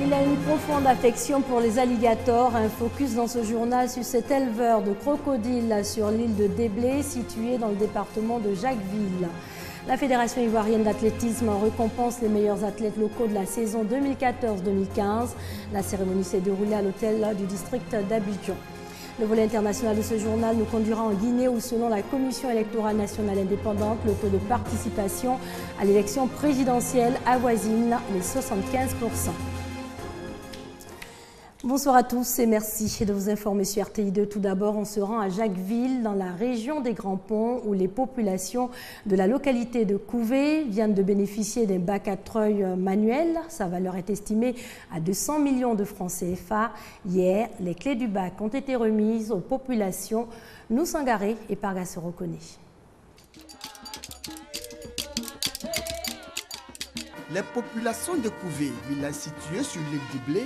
Il a une profonde affection pour les alligators. Un focus dans ce journal sur cet éleveur de crocodiles sur l'île de Déblé, située dans le département de Jacquesville. La Fédération ivoirienne d'athlétisme récompense les meilleurs athlètes locaux de la saison 2014-2015. La cérémonie s'est déroulée à l'hôtel du district d'Abidjan. Le volet international de ce journal nous conduira en Guinée où, selon la Commission électorale nationale indépendante, le taux de participation à l'élection présidentielle avoisine les 75%. Bonsoir à tous et merci de vous informer sur RTI2. Tout d'abord, on se rend à Jacquesville, dans la région des Grands Ponts, où les populations de la localité de Couvé viennent de bénéficier d'un bac à treuil manuel. Sa valeur est estimée à 200 millions de francs CFA. Hier, les clés du bac ont été remises aux populations. Nous Sangaré et Parga se reconnaît. Les populations de Couvé, village situé sur l'île du Blé,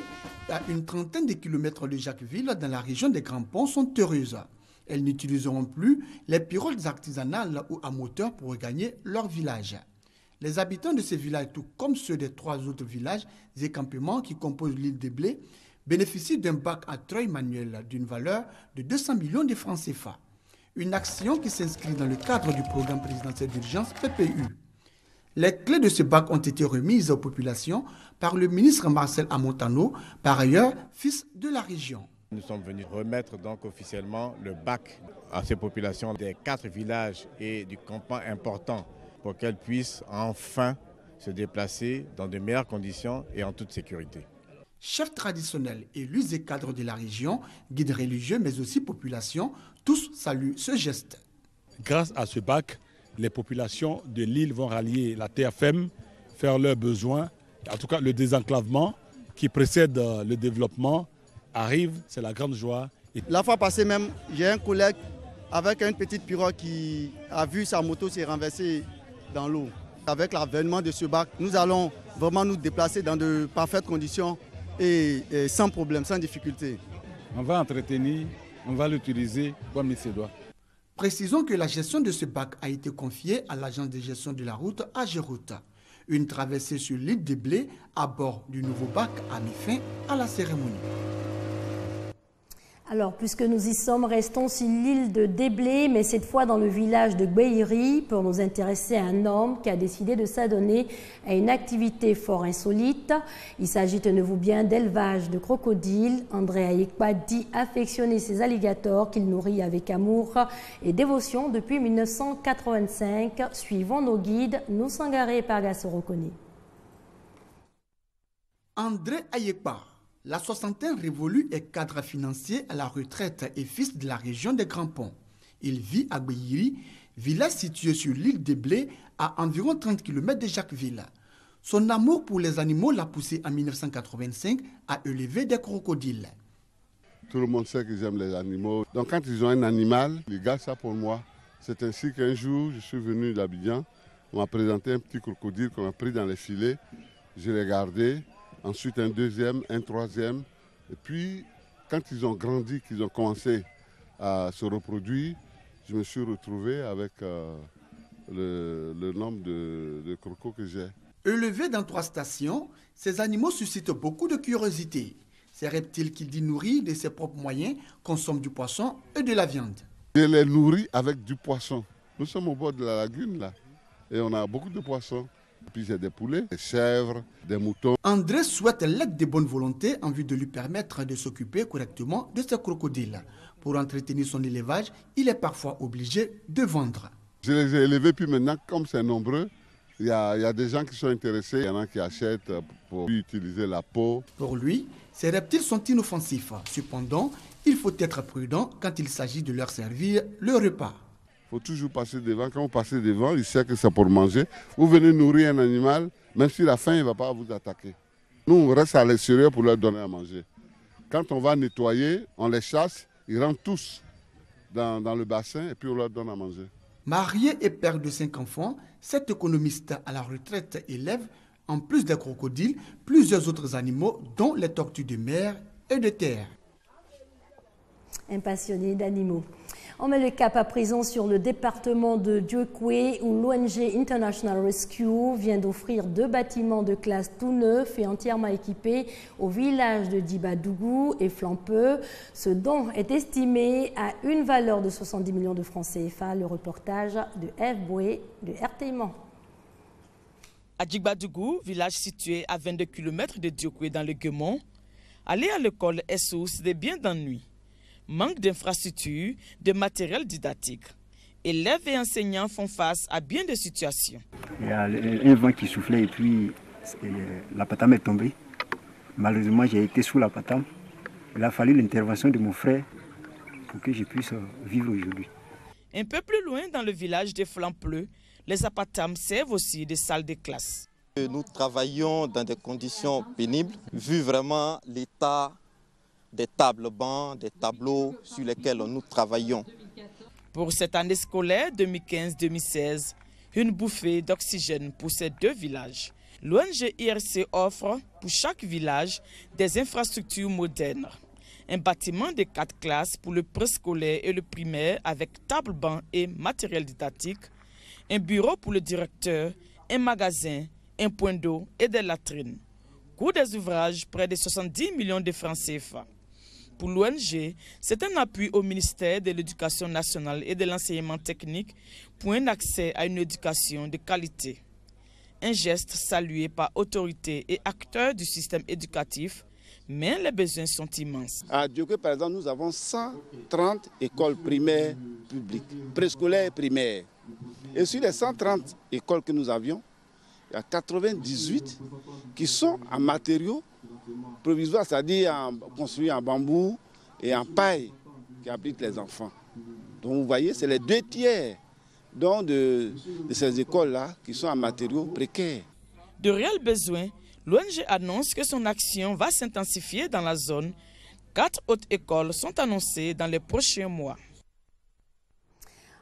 à une trentaine de kilomètres de Jacquesville, dans la région des Grands Ponts, sont heureuses. Elles n'utiliseront plus les pirogues artisanales ou à moteur pour regagner leur village. Les habitants de ces villages, tout comme ceux des 3 autres villages et campements qui composent l'île de Blé, bénéficient d'un bac à treuil manuel d'une valeur de 200 millions de francs CFA. Une action qui s'inscrit dans le cadre du programme présidentiel d'urgence PPU. Les clés de ce bac ont été remises aux populations par le ministre Marcel Amontano, par ailleurs fils de la région. Nous sommes venus remettre donc officiellement le bac à ces populations des 4 villages et du campement important pour qu'elles puissent enfin se déplacer dans de meilleures conditions et en toute sécurité. Chefs traditionnels, élus et cadres de la région, guides religieux mais aussi populations, tous saluent ce geste. Grâce à ce bac, les populations de l'île vont rallier la terre ferme, faire leurs besoins. En tout cas, le désenclavement qui précède le développement arrive, c'est la grande joie. La fois passée même, j'ai un collègue avec une petite pirogue qui a vu sa moto se renverser dans l'eau. Avec l'avènement de ce bac, nous allons vraiment nous déplacer dans de parfaites conditions et sans problème, sans difficulté. On va entretenir, on va l'utiliser comme il se doit. Précisons que la gestion de ce bac a été confiée à l'agence de gestion de la route AGEROUTE. Une traversée sur l'île de Blé à bord du nouveau bac a mis fin à la cérémonie. Alors, puisque nous y sommes, restons sur l'île de Déblé, mais cette fois dans le village de Gbeiri, pour nous intéresser à un homme qui a décidé de s'adonner à une activité fort insolite. Il s'agit, tenez-vous bien, d'élevage de crocodiles. André Ayekpa dit affectionner ses alligators qu'il nourrit avec amour et dévotion depuis 1985. Suivons nos guides, nous Sangaré et Parga se reconnaît. André Ayekpa, la soixantaine révolue, est cadre financier à la retraite et fils de la région des Grands Ponts. Il vit à Gbeiri, village situé sur l'île de Blé, à environ 30 km de Jacquesville. Son amour pour les animaux l'a poussé en 1985 à élever des crocodiles. Tout le monde sait que j'aime les animaux. Donc quand ils ont un animal, ils gardent ça pour moi. C'est ainsi qu'un jour, je suis venu d'Abidjan. On m'a présenté un petit crocodile qu'on a pris dans les filets. Je l'ai gardé. Ensuite un deuxième, un troisième. Et puis, quand ils ont grandi, qu'ils ont commencé à se reproduire, je me suis retrouvé avec le nombre de crocos que j'ai. Élevés dans 3 stations, ces animaux suscitent beaucoup de curiosité. Ces reptiles qu'il dit nourris de ses propres moyens consomment du poisson et de la viande. Je les nourris avec du poisson. Nous sommes au bord de la lagune là et on a beaucoup de poissons. Puis j'ai des poulets, des chèvres, des moutons. André souhaite l'aide de bonne volonté en vue de lui permettre de s'occuper correctement de ces crocodiles. Pour entretenir son élevage, il est parfois obligé de vendre. Je les ai élevés, puis maintenant, comme c'est nombreux, il y a des gens qui sont intéressés. Il y en a qui achètent pour utiliser la peau. Pour lui, ces reptiles sont inoffensifs. Cependant, il faut être prudent quand il s'agit de leur servir le repas. Il faut toujours passer devant. Quand vous passez devant, il sait que c'est pour manger. Vous venez nourrir un animal, même s'il a faim, il ne va pas vous attaquer. Nous, on reste à l'extérieur pour leur donner à manger. Quand on va nettoyer, on les chasse, ils rentrent tous dans le bassin et puis on leur donne à manger. Marié et père de 5 enfants, cet économiste à la retraite élève, en plus des crocodiles, plusieurs autres animaux, dont les tortues de mer et de terre. un passionné d'animaux. On met le cap à présent sur le département de Dieukwé où l'ONG International Rescue vient d'offrir 2 bâtiments de classe tout neufs et entièrement équipés au village de Dibadougou et Flampeux. Ce don est estimé à une valeur de 70 millions de francs CFA. Le reportage de Eve Boué de RT Mans. À Dibadougou, village situé à 22 km de Dieukwé dans le Guémont, aller à l'école est source de bien d'ennui. Manque d'infrastructures, de matériel didactique. Élèves et enseignants font face à bien des situations. Il y a un vent qui soufflait et puis la patame est tombée. Malheureusement, j'ai été sous la patame. Il a fallu l'intervention de mon frère pour que je puisse vivre aujourd'hui. Un peu plus loin, dans le village de Flampeux, les apatames servent aussi des salles de classe. Nous travaillons dans des conditions pénibles, vu vraiment l'état des tables bancs, des tableaux sur lesquels nous travaillons. Pour cette année scolaire 2015-2016, une bouffée d'oxygène pour ces 2 villages. L'ONG IRC offre pour chaque village des infrastructures modernes. Un bâtiment de 4 classes pour le préscolaire et le primaire avec table banc et matériel didactique, un bureau pour le directeur, un magasin, un point d'eau et des latrines. Coût des ouvrages, près de 70 millions de francs CFA. Pour l'ONG, c'est un appui au ministère de l'Éducation nationale et de l'enseignement technique pour un accès à une éducation de qualité. Un geste salué par autorités et acteurs du système éducatif, mais les besoins sont immenses. À Dieukwé, par exemple, nous avons 130 écoles primaires publiques, préscolaires et primaires. Et sur les 130 écoles que nous avions, il y a 98 qui sont en matériaux provisoires, c'est-à-dire construits en bambou et en paille qui abritent les enfants. Donc vous voyez, c'est les 2 tiers de ces écoles-là qui sont en matériaux précaires. De réels besoins, l'ONG annonce que son action va s'intensifier dans la zone. 4 autres écoles sont annoncées dans les prochains mois.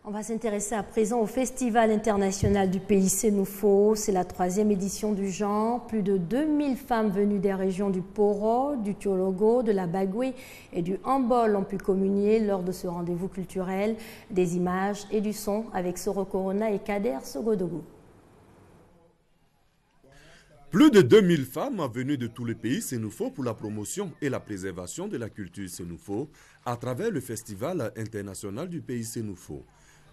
On va s'intéresser à présent au Festival international du pays Sénoufo. C'est la 3e édition du genre. Plus de 2000 femmes venues des régions du Poro, du Tiologo, de la Bagoué et du Hambol ont pu communier lors de ce rendez-vous culturel. Des images et du son avec Soro Corona et Kader Sogodogo. Plus de 2000 femmes venues de tous les pays Sénoufo pour la promotion et la préservation de la culture Sénoufo à travers le Festival international du pays Sénoufo,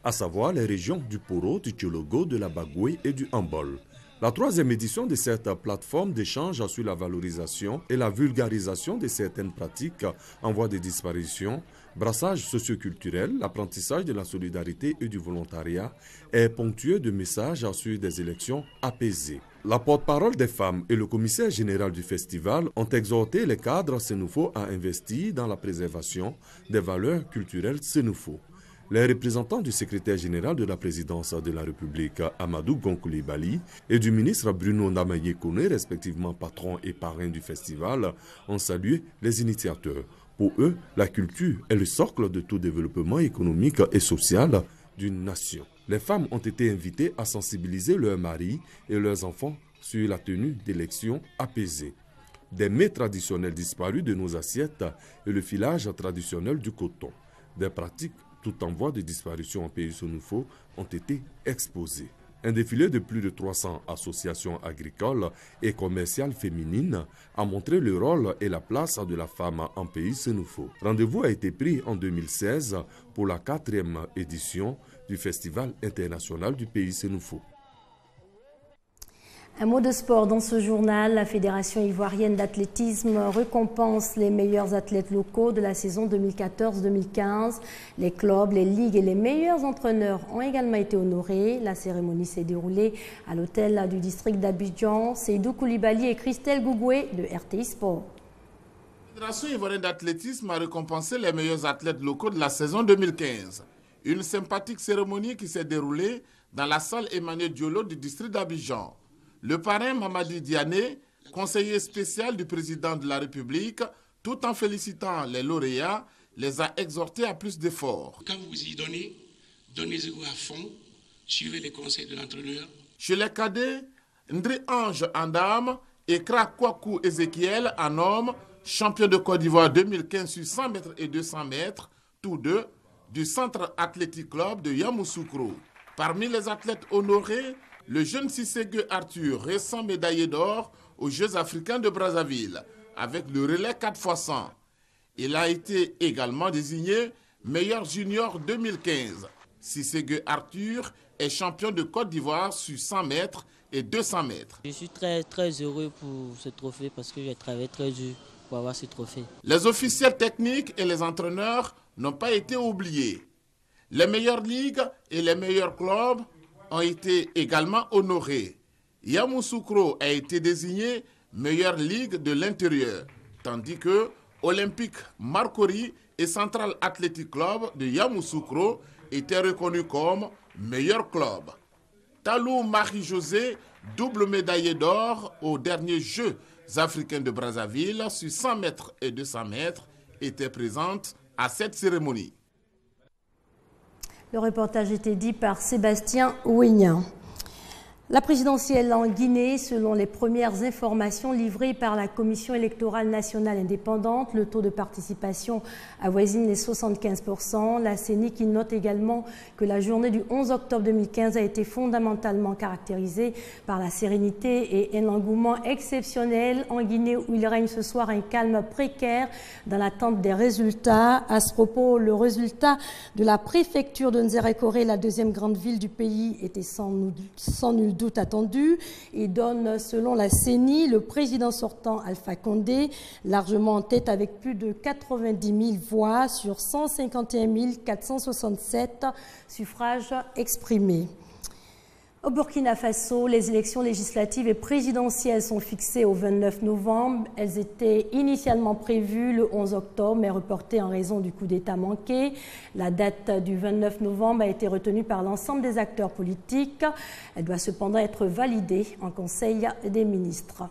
à savoir les régions du Poro, du Tiologo, de la Bagoué et du Hambol. La 3e édition de cette plateforme d'échange sur la valorisation et la vulgarisation de certaines pratiques en voie de disparition, brassage socioculturel, l'apprentissage de la solidarité et du volontariat est ponctué de messages sur des élections apaisées. La porte-parole des femmes et le commissaire général du festival ont exhorté les cadres sénoufo à investir dans la préservation des valeurs culturelles sénoufo. Les représentants du secrétaire général de la présidence de la République, Amadou Gonkoulibaly, et du ministre Bruno Ndamaye Koné, respectivement patron et parrain du festival, ont salué les initiateurs. Pour eux, la culture est le socle de tout développement économique et social d'une nation. Les femmes ont été invitées à sensibiliser leurs maris et leurs enfants sur la tenue d'élections apaisées. Des mets traditionnels disparus de nos assiettes et le filage traditionnel du coton. Des pratiques tout en voie de disparition en pays Sénoufo ont été exposés. Un défilé de plus de 300 associations agricoles et commerciales féminines a montré le rôle et la place de la femme en pays Sénoufo. Rendez-vous a été pris en 2016 pour la 4e édition du Festival international du pays Sénoufo. Un mot de sport dans ce journal. La Fédération ivoirienne d'athlétisme récompense les meilleurs athlètes locaux de la saison 2014-2015. Les clubs, les ligues et les meilleurs entraîneurs ont également été honorés. La cérémonie s'est déroulée à l'hôtel du district d'Abidjan. Seydou Koulibaly et Christelle Gougoué de RTI Sport. La Fédération ivoirienne d'athlétisme a récompensé les meilleurs athlètes locaux de la saison 2015. Une sympathique cérémonie qui s'est déroulée dans la salle Emmanuel Diolo du district d'Abidjan. Le parrain Mamadi Diané, conseiller spécial du président de la République, tout en félicitant les lauréats, les a exhortés à plus d'efforts. Quand vous y donnez, donnez-vous à fond, suivez les conseils de l'entraîneur. Chez les cadets, Ndri Ange Andam et Krakwaku Ezekiel en homme, champion de Côte d'Ivoire 2015 sur 100 mètres et 200 mètres, tous deux du Centre Athletic Club de Yamoussoukro. Parmi les athlètes honorés, le jeune Sisségué Arthur, récent médaillé d'or aux Jeux africains de Brazzaville, avec le relais 4x100. Il a été également désigné meilleur junior 2015. Sisségué Arthur est champion de Côte d'Ivoire sur 100 mètres et 200 mètres. Je suis très heureux pour ce trophée parce que j'ai travaillé très dur pour avoir ce trophée. Les officiels techniques et les entraîneurs n'ont pas été oubliés. Les meilleures ligues et les meilleurs clubs ont été également honorés. Yamoussoukro a été désigné meilleure ligue de l'intérieur, tandis que Olympique Marcory et Central Athletic Club de Yamoussoukro étaient reconnus comme meilleur club. Talou Marie-José, double médaillé d'or aux derniers Jeux africains de Brazzaville sur 100 mètres et 200 mètres, était présente à cette cérémonie. Le reportage était dit par Sébastien Ouignan. La présidentielle en Guinée, selon les premières informations livrées par la Commission électorale nationale indépendante, le taux de participation avoisine les 75%. La CENI qui note également que la journée du 11 octobre 2015 a été fondamentalement caractérisée par la sérénité et un engouement exceptionnel en Guinée où il règne ce soir un calme précaire dans l'attente des résultats. À ce propos, le résultat de la préfecture de Nzérékoré, la deuxième grande ville du pays, était sans nul doute attendu. Il donne, selon la CENI, le président sortant Alpha Condé largement en tête avec plus de 90 000 voix sur 151 467 suffrages exprimés. Au Burkina Faso, les élections législatives et présidentielles sont fixées au 29 novembre. Elles étaient initialement prévues le 11 octobre, mais reportées en raison du coup d'État manqué. La date du 29 novembre a été retenue par l'ensemble des acteurs politiques. Elle doit cependant être validée en Conseil des ministres.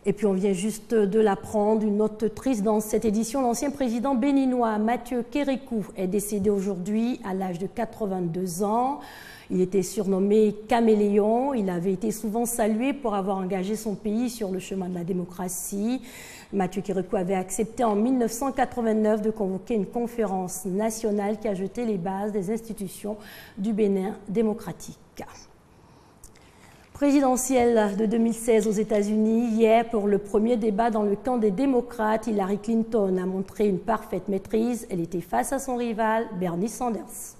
Et puis on vient juste de l'apprendre, une note triste dans cette édition. L'ancien président béninois Mathieu Kérékou est décédé aujourd'hui à l'âge de 82 ans. Il était surnommé Caméléon. Il avait été souvent salué pour avoir engagé son pays sur le chemin de la démocratie. Mathieu Kérékou avait accepté en 1989 de convoquer une conférence nationale qui a jeté les bases des institutions du Bénin démocratique. Présidentielle de 2016 aux États-Unis, hier, pour le premier débat dans le camp des démocrates, Hillary Clinton a montré une parfaite maîtrise. Elle était face à son rival, Bernie Sanders.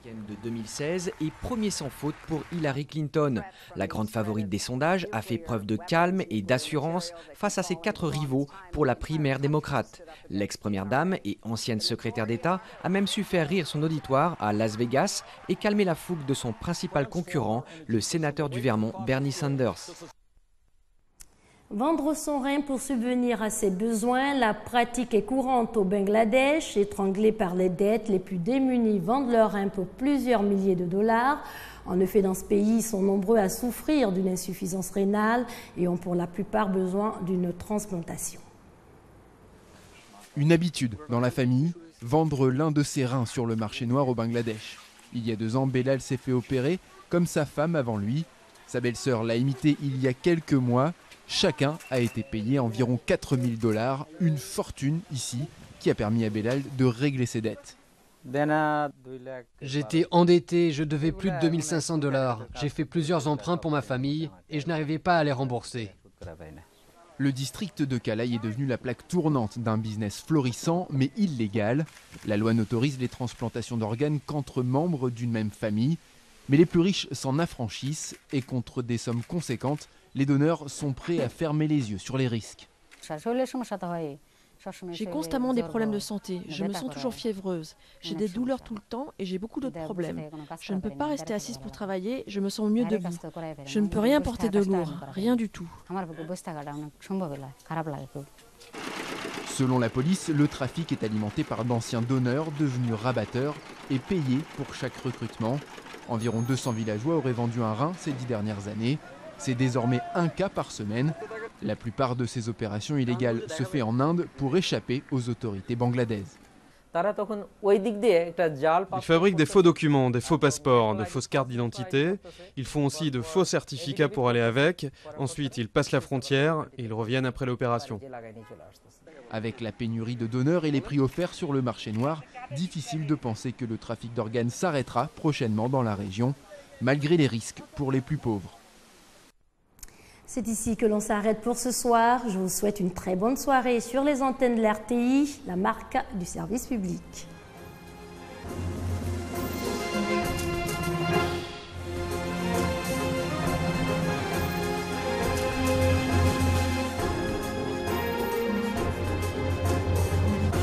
De 2016 et premier sans faute pour Hillary Clinton. La grande favorite des sondages a fait preuve de calme et d'assurance face à ses 4 rivaux pour la primaire démocrate. L'ex-première dame et ancienne secrétaire d'État a même su faire rire son auditoire à Las Vegas et calmer la fougue de son principal concurrent, le sénateur du Vermont, Bernie Sanders. Vendre son rein pour subvenir à ses besoins, la pratique est courante au Bangladesh. Étranglés par les dettes, les plus démunis vendent leur rein pour plusieurs milliers de dollars. En effet, dans ce pays, ils sont nombreux à souffrir d'une insuffisance rénale et ont pour la plupart besoin d'une transplantation. Une habitude dans la famille, vendre l'un de ses reins sur le marché noir au Bangladesh. Il y a 2 ans, Belal s'est fait opérer comme sa femme avant lui. Sa belle-sœur l'a imité il y a quelques mois. Chacun a été payé environ 4 000 $, une fortune ici, qui a permis à Belal de régler ses dettes. J'étais endetté, je devais plus de 2 500 $. J'ai fait plusieurs emprunts pour ma famille et je n'arrivais pas à les rembourser. Le district de Kalai est devenu la plaque tournante d'un business florissant mais illégal. La loi n'autorise les transplantations d'organes qu'entre membres d'une même famille. Mais les plus riches s'en affranchissent et contre des sommes conséquentes, les donneurs sont prêts à fermer les yeux sur les risques. J'ai constamment des problèmes de santé, je me sens toujours fiévreuse, j'ai des douleurs tout le temps et j'ai beaucoup d'autres problèmes. Je ne peux pas rester assise pour travailler, je me sens mieux debout. Je ne peux rien porter de lourd, rien du tout. Selon la police, le trafic est alimenté par d'anciens donneurs devenus rabatteurs et payés pour chaque recrutement. Environ 200 villageois auraient vendu un rein ces 10 dernières années. C'est désormais un cas par semaine. La plupart de ces opérations illégales se fait en Inde pour échapper aux autorités bangladaises. Ils fabriquent des faux documents, des faux passeports, de fausses cartes d'identité. Ils font aussi de faux certificats pour aller avec. Ensuite, ils passent la frontière et ils reviennent après l'opération. Avec la pénurie de donneurs et les prix offerts sur le marché noir, difficile de penser que le trafic d'organes s'arrêtera prochainement dans la région, malgré les risques pour les plus pauvres. C'est ici que l'on s'arrête pour ce soir. Je vous souhaite une très bonne soirée sur les antennes de l'RTI, la marque du service public.